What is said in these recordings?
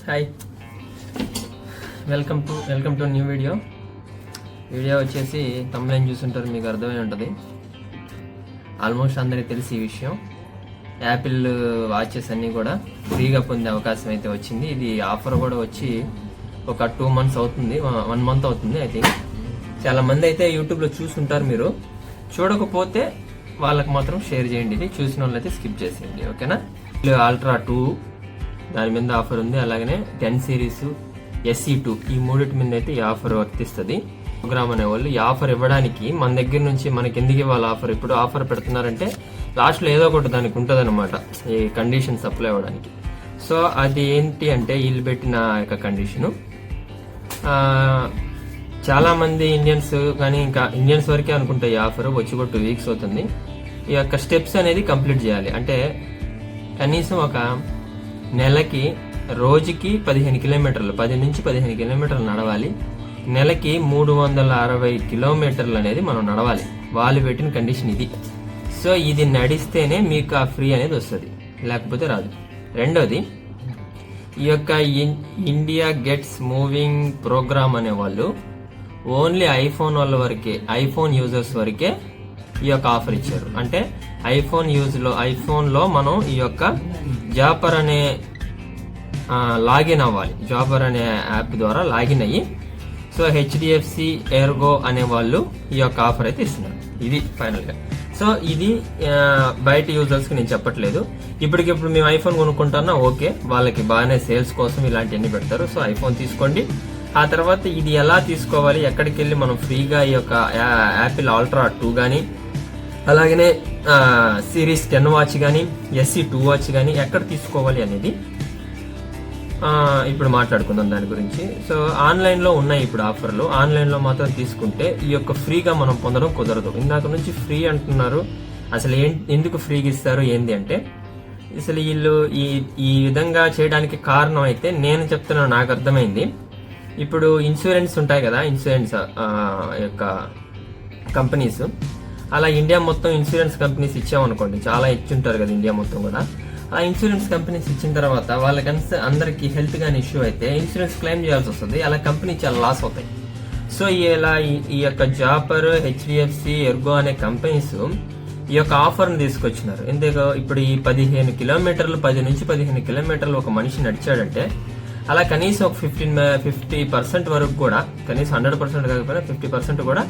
Hi, welcome to new video వచ్చేసి తమ్ముళ్ళని చూస్తుంటారు, మీకు అర్థమై ఉంటుంది. ఆల్మోస్ట్ అందరికీ తెలిసి ఈ విషయం. యాపిల్ వాచెస్ అన్నీ కూడా ఫ్రీగా పొందే అవకాశం అయితే వచ్చింది. ఇది ఆఫర్ కూడా వచ్చి ఒక 2 months అవుతుంది, 1 month అవుతుంది ఐ థింక్. చాలా మంది అయితే యూట్యూబ్లో చూస్తుంటారు. మీరు చూడకపోతే వాళ్ళకి మాత్రం షేర్ చేయండి. ఇది చూసిన వాళ్ళు అయితే స్కిప్ చేసేయండి, ఓకేనా. అల్ట్రా 2 దాని మీద ఆఫర్ ఉంది. అలాగనే 10 series SE2 ఈ మూడింటి మీద అయితే ఈ ఆఫర్ వర్తిస్తుంది. ప్రోగ్రామ్ అనేవాళ్ళు ఈ ఆఫర్ ఇవ్వడానికి మన దగ్గర నుంచి మనకి ఎందుకు ఇవ్వాలి ఆఫర్? ఇప్పుడు ఆఫర్ పెడుతున్నారంటే లాస్ట్లో ఏదో ఒకటి దానికి ఉంటుంది అనమాట, ఈ కండిషన్ సప్లై అవ్వడానికి. సో అది ఏంటి అంటే వీళ్ళు పెట్టిన యొక్క కండిషను. చాలా మంది ఇండియన్స్ కానీ ఇంకా ఇండియన్స్ వరకే అనుకుంటా ఈ ఆఫర్ వచ్చి కూడా 2 weeks అవుతుంది. ఈ యొక్క స్టెప్స్ అనేది కంప్లీట్ చేయాలి. అంటే కనీసం ఒక నెలకి రోజుకి 15 kilometers 10 నుంచి 15 kilometers నడవాలి. నెలకి 360 kilometers అనేది మనం నడవాలి. వాళ్ళు పెట్టిన కండిషన్ ఇది. సో ఇది నడిస్తేనే మీకు ఆ ఫ్రీ అనేది వస్తుంది, లేకపోతే రాదు. రెండోది, ఈ యొక్క ఇండియా గెట్స్ మూవింగ్ ప్రోగ్రామ్ అనే వాళ్ళు ఓన్లీ ఐఫోన్ వాళ్ళ వరకే, ఐఫోన్ యూజర్స్ వరకే ఈ యొక్క ఆఫర్ ఇచ్చారు. అంటే ఐఫోన్లో మనం ఈ యొక్క జాపర్ అనే లాగిన్ అవ్వాలి. జాపర్ అనే యాప్ ద్వారా లాగిన్ అయ్యి, సో HDFC ఎర్గో అనే వాళ్ళు ఈ యొక్క ఆఫర్ అయితే ఇస్తున్నారు. ఇది ఫైనల్గా. సో ఇది బయట యూజర్స్కి నేను చెప్పట్లేదు. ఇప్పటికిప్పుడు మేము ఐఫోన్ కొనుక్కుంటున్నా, ఓకే, వాళ్ళకి బాగానే సేల్స్ కోసం ఇలాంటివన్నీ పెడతారు. సో ఐఫోన్ తీసుకోండి. ఆ తర్వాత ఇది ఎలా తీసుకోవాలి, ఎక్కడికి వెళ్ళి మనం ఫ్రీగా ఈ యొక్క యాపిల్ అల్ట్రా 2 కానీ, అలాగనే సిరీస్ 10 వాచ్ కానీ, SE2 వాచ్ కానీ ఎక్కడ తీసుకోవాలి అనేది ఇప్పుడు మాట్లాడుకుందాం దాని గురించి. సో ఆన్లైన్లో ఉన్నాయి ఇప్పుడు ఆఫర్లు. ఆన్లైన్లో మాత్రం తీసుకుంటే ఈ యొక్క ఫ్రీగా మనం పొందడం కుదరదు. ఇందాక నుంచి ఫ్రీ అంటున్నారు, అసలు ఎందుకు ఫ్రీగా ఇస్తారు ఏంది అంటే, అసలు వీళ్ళు ఈ విధంగా చేయడానికి కారణం అయితే నేను చెప్తున్నాను, నాకు అర్థమైంది. ఇప్పుడు ఇన్సూరెన్స్ ఉంటాయి కదా, ఇన్సూరెన్స్ యొక్క కంపెనీస్, అలా ఇండియా మొత్తం ఇన్సూరెన్స్ కంపెనీస్ ఇచ్చామనుకోండి, చాలా ఇచ్చుంటారు కదా ఇండియా మొత్తం కూడా. ఆ ఇన్సూరెన్స్ కంపెనీస్ ఇచ్చిన తర్వాత వాళ్ళకి అందరికి హెల్త్ గానీ ఇష్యూ అయితే ఇన్సూరెన్స్ క్లెయిమ్ చేయాల్సి వస్తుంది. అలా కంపెనీ చాలా లాస్ అవుతాయి. సో ఇలా ఈ యొక్క జాపర్, HDFC ఎర్గో అనే కంపెనీస్ ఈ యొక్క ఆఫర్ని తీసుకొచ్చినారు. ఎందుకు ఇప్పుడు ఈ 15 kilometers 10 నుంచి 15 kilometers ఒక మనిషి నడిచాడంటే అలా కనీసం ఒక 50% వరకు కూడా, కనీసం 100% కాకపోయినా 50% కూడా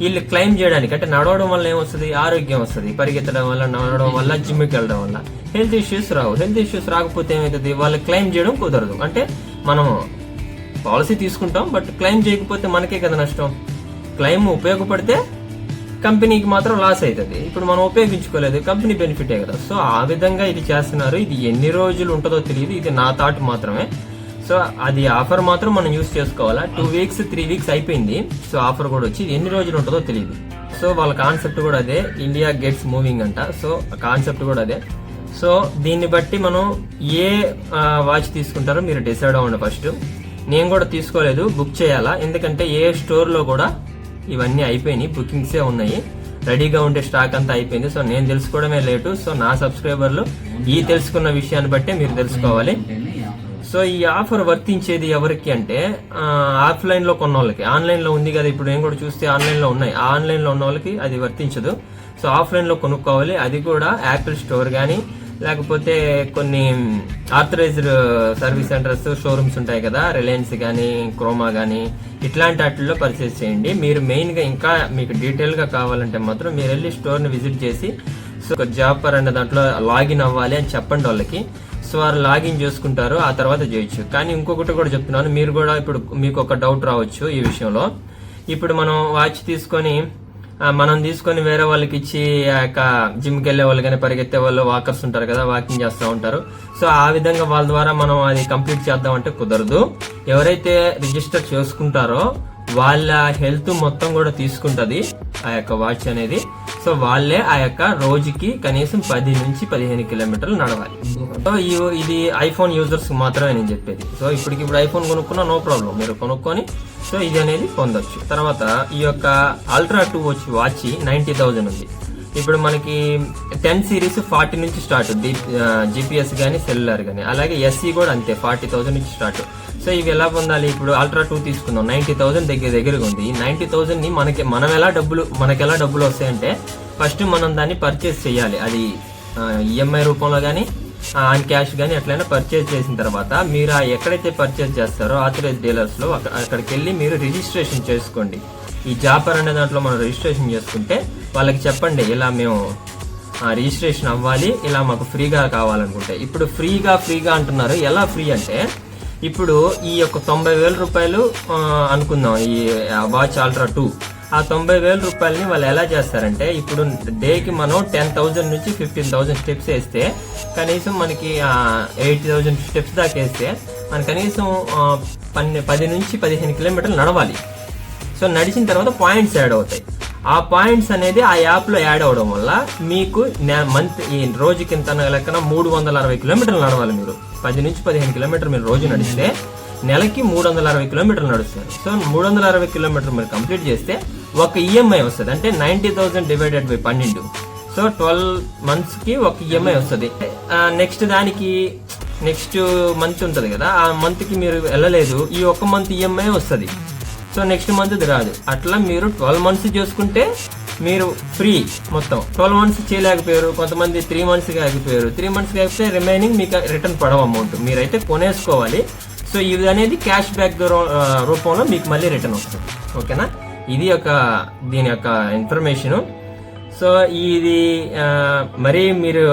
వీళ్ళు క్లెయిమ్ చేయడానికి. అంటే నడవడం వల్ల ఏమొస్తుంది? ఆరోగ్యం వస్తుంది. పరిగెత్తడం వల్ల, నడవడం వల్ల, జిమ్కి వెళ్ళడం వల్ల హెల్త్ ఇష్యూస్ రావు. హెల్త్ ఇష్యూస్ రాకపోతే ఏమవుతుంది? వాళ్ళు క్లెయిమ్ చేయడం కుదరదు. అంటే మనం పాలసీ తీసుకుంటాం, బట్ క్లెయిమ్ చేయకపోతే మనకే కదా నష్టం. క్లెయిమ్ ఉపయోగపడితే కంపెనీకి మాత్రం లాస్ అవుతుంది. ఇప్పుడు మనం ఉపయోగించుకోలేదు, కంపెనీ బెనిఫిటే కదా. సో ఆ విధంగా ఇది చేస్తున్నారు. ఇది ఎన్ని రోజులు ఉంటుందో తెలియదు, ఇది నా థాట్ మాత్రమే. సో అది ఆఫర్ మాత్రం మనం యూజ్ చేసుకోవాలా. 2 weeks 3 weeks అయిపోయింది. సో ఆఫర్ కూడా వచ్చి ఎన్ని రోజులు ఉంటుందో తెలియదు. సో వాళ్ళ కాన్సెప్ట్ కూడా అదే, ఇండియా గెట్స్ మూవింగ్ అంట. సో కాన్సెప్ట్ కూడా అదే. సో దీన్ని బట్టి మనం ఏ వాచ్ తీసుకుంటారో మీరు డిసైడ్ అవ్వండి ఫస్ట్. నేను కూడా తీసుకోలేదు, బుక్ చేయాలా. ఎందుకంటే ఏ స్టోర్లో కూడా ఇవన్నీ అయిపోయినాయి, బుకింగ్సే ఉన్నాయి, రెడీగా ఉండే స్టాక్ అంతా అయిపోయింది. సో నేను తెలుసుకోవడమే లేటు. సో నా సబ్స్క్రైబర్లు ఈ తెలుసుకున్న విషయాన్ని బట్టే మీరు తెలుసుకోవాలి. సో ఈ ఆఫర్ వర్తించేది ఎవరికి అంటే ఆఫ్లైన్ లో కొన్న వాళ్ళకి. ఆన్లైన్ లో ఉంది కదా, ఇప్పుడు నేను కూడా చూస్తే ఆన్లైన్ లో ఉన్నాయి. ఆన్లైన్ లో ఉన్న వాళ్ళకి అది వర్తించదు. సో ఆఫ్లైన్ లో కొనుక్కోవాలి. అది కూడా యాపిల్ స్టోర్ కానీ, లేకపోతే కొన్ని ఆథరైజ్డ్ సర్వీస్ సెంటర్స్, షోరూమ్స్ ఉంటాయి కదా, రిలయన్స్ కానీ, క్రోమా కానీ, ఇట్లాంటి వాటిల్లో పర్చేస్ చేయండి. మీరు మెయిన్ గా ఇంకా మీకు డీటెయిల్ గా కావాలంటే మాత్రం మీరు వెళ్ళి స్టోర్ ని విజిట్ చేసి, సో జాపర్ అనే దాంట్లో లాగిన్ అవ్వాలి అని చెప్పండి వాళ్ళకి. సో వారు లాగిన్ చేసుకుంటారు, ఆ తర్వాత చేయొచ్చు. కానీ ఇంకొకటి కూడా చెప్తున్నాను, మీరు కూడా ఇప్పుడు మీకు ఒక డౌట్ రావచ్చు ఈ విషయంలో. ఇప్పుడు మనం వాచ్ తీసుకొని వేరే వాళ్ళకి ఇచ్చి ఆ యొక్క జిమ్కి వెళ్ళే వాళ్ళు కానీ, పరిగెత్తే వాళ్ళు, వాకర్స్ ఉంటారు కదా, వాకింగ్ చేస్తూ ఉంటారు. సో ఆ విధంగా వాళ్ళ ద్వారా మనం అది కంప్లీట్ చేద్దామంటే కుదరదు. ఎవరైతే రిజిస్టర్ చేసుకుంటారో వాళ్ళ హెల్త్ మొత్తం కూడా తీసుకుంటది ఆ యొక్క వాచ్ అనేది. సో వాళ్ళే ఆ యొక్క రోజుకి కనీసం 10 నుంచి 15 kilometers నడవాలి. సో ఇది ఐఫోన్ యూజర్స్ మాత్రమే నేను చెప్పేది. సో ఇప్పుడు ఐఫోన్ కొనుక్కున్నా నో ప్రాబ్లం, మీరు కొనుక్కొని సో ఇది అనేది పొందొచ్చు. తర్వాత ఈ యొక్క అల్ట్రా 2 వాచ్ 90,000 ఉంది. ఇప్పుడు మనకి 10 సిరీస్ 40 నుంచి స్టార్ట్, జిపిఎస్ కానీ సెల్యులర్ కానీ, అలాగే ఎస్సీ కూడా అంతే 40,000 నుంచి స్టార్ట్. సో ఇవి ఎలా పొందాలి? ఇప్పుడు అల్ట్రా 2 తీసుకుందాం, 90,000 దగ్గరగా ఉంది. ఈ 90,000 ని మనకి ఎలా డబ్బులు వస్తాయంటే ఫస్ట్ మనం దాన్ని పర్చేస్ చేయాలి. అది ఈఎంఐ రూపంలో కానీ ఆన్ క్యాష్ కానీ ఎట్లయినా పర్చేస్ చేసిన తర్వాత మీరు ఎక్కడైతే పర్చేస్ చేస్తారో ఆథరైజ్ డీలర్స్ లో అక్కడికి వెళ్ళి మీరు రిజిస్ట్రేషన్ చేసుకోండి. ఈ జాపర్ అనే దాంట్లో మనం రిజిస్ట్రేషన్ చేసుకుంటే వాళ్ళకి చెప్పండి, ఇలా మేము రిజిస్ట్రేషన్ అవ్వాలి, ఇలా మాకు ఫ్రీగా కావాలనుకుంటే. ఇప్పుడు ఫ్రీగా అంటున్నారు. ఎలా ఫ్రీ అంటే ఇప్పుడు ఈ యొక్క 90,000 రూపాయలు అనుకుందాం, ఈ వాచ్ అల్ట్రా 2, ఆ 90,000 రూపాయలని వాళ్ళు ఎలా చేస్తారంటే, ఇప్పుడు డేకి మనం 10,000 నుంచి 15,000 స్టెప్స్ వేస్తే కనీసం మనకి 80,000 స్టెప్స్ దాకా వేస్తే మనకి కనీసం 10 నుంచి 15 కిలోమీటర్లు నడవాలి. సో నడిచిన తర్వాత పాయింట్స్ యాడ్ అవుతాయి. ఆ పాయింట్స్ అనేది ఆ యాప్ లో యాడ్ అవడం వల్ల మీకు ఈ రోజుకి ఇంత లెక్కన 360 కిలోమీటర్లు నడవాలి. మీరు 10 నుంచి 15 కిలోమీటర్లు మీరు రోజు నడిస్తే నెలకి 360 కిలోమీటర్లు నడుస్తారు. సో 360 కిలోమీటర్లు మీరు కంప్లీట్ చేస్తే ఒక ఈఎంఐ వస్తుంది. అంటే 90,000 డివైడెడ్ బై 12. సో 12 months కి ఒక ఈఎంఐ వస్తుంది. నెక్స్ట్ మంత్ ఉంటుంది కదా, ఆ మంత్ కి మీరు వెళ్ళలేదు, ఈ ఒక్క మంత్ ఈఎంఐ వస్తుంది. సో నెక్స్ట్ మంత్ రాదు. అట్లా మీరు 12 months చేసుకుంటే మీరు ఫ్రీ. మొత్తం 12 months చేయలేకపోయారు, కొంతమంది 3 months ఆగిపోయారు. 3 months ఆగిపోతే రిమైనింగ్ మీకు రిటర్న్ పడవ అమౌంట్ మీరైతే కొనేసుకోవాలి. సో ఇది అనేది క్యాష్ బ్యాక్ రూపంలో మీకు మళ్ళీ రిటర్న్ వస్తుంది. ఓకేనా? ఇది దీని యొక్క ఇన్ఫర్మేషన్. సో ఇది మరి మీరు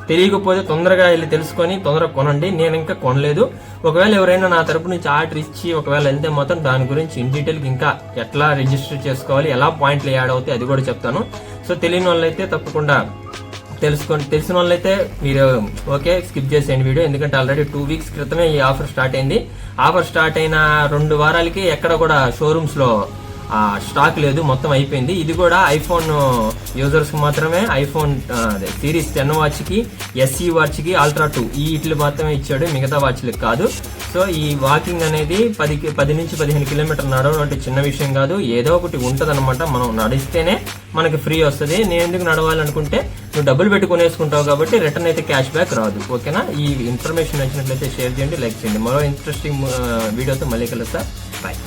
తెలియకపోతే తొందరగా వెళ్ళి తెలుసుకొని తొందరగా కొనండి. నేను ఇంకా కొనలేదు. ఒకవేళ ఎవరైనా నా తరపు నుంచి ఆర్డర్ ఇచ్చి ఒకవేళ వెళ్తే మాత్రం దాని గురించి ఇన్ డీటెయిల్ ఇంకా ఎట్లా రిజిస్టర్ చేసుకోవాలి, ఎలా పాయింట్లు యాడ్ అవుతాయి అది కూడా చెప్తాను. సో తెలియని వాళ్ళైతే తప్పకుండా తెలుసుకోండి. తెలిసిన వాళ్ళైతే మీరు స్కిప్ చేసేయండి వీడియో, ఎందుకంటే ఆల్రెడీ 2 weeks క్రితమే ఈ ఆఫర్ స్టార్ట్ అయింది. ఆఫర్ స్టార్ట్ అయిన 2 వారాలకి ఎక్కడ కూడా షోరూమ్స్ లో స్టాక్ లేదు, మొత్తం అయిపోయింది. ఇది కూడా ఐఫోన్ యూజర్స్ కి మాత్రమే, ఐఫోన్ సిరీస్ 10 వాచ్ కి, ఎస్సీ వాచ్ కి, అల్ట్రా 2 వీటికి మాత్రమే ఇచ్చాడు, మిగతా వాచ్లకు కాదు. సో ఈ వాకింగ్ అనేది 10 నుంచి 15 కిలోమీటర్లు నడవడం అంటే చిన్న విషయం కాదు. ఏదో ఒకటి ఉంటది అనమాట, మనం నడిస్తేనే మనకి ఫ్రీ వస్తుంది. నేను ఎందుకు నడవాలనుకుంటే నువ్వు డబ్బులు పెట్టి కొనేసుకుంటావు కాబట్టి రిటర్న్ అయితే క్యాష్ బ్యాక్ రాదు. ఓకేనా? ఈ ఇన్ఫర్మేషన్ నచ్చినట్లయితే షేర్ చేయండి, లైక్ చేయండి. మరో ఇంట్రెస్టింగ్ వీడియోతో మళ్ళీ కలుస్తా. బాయ్.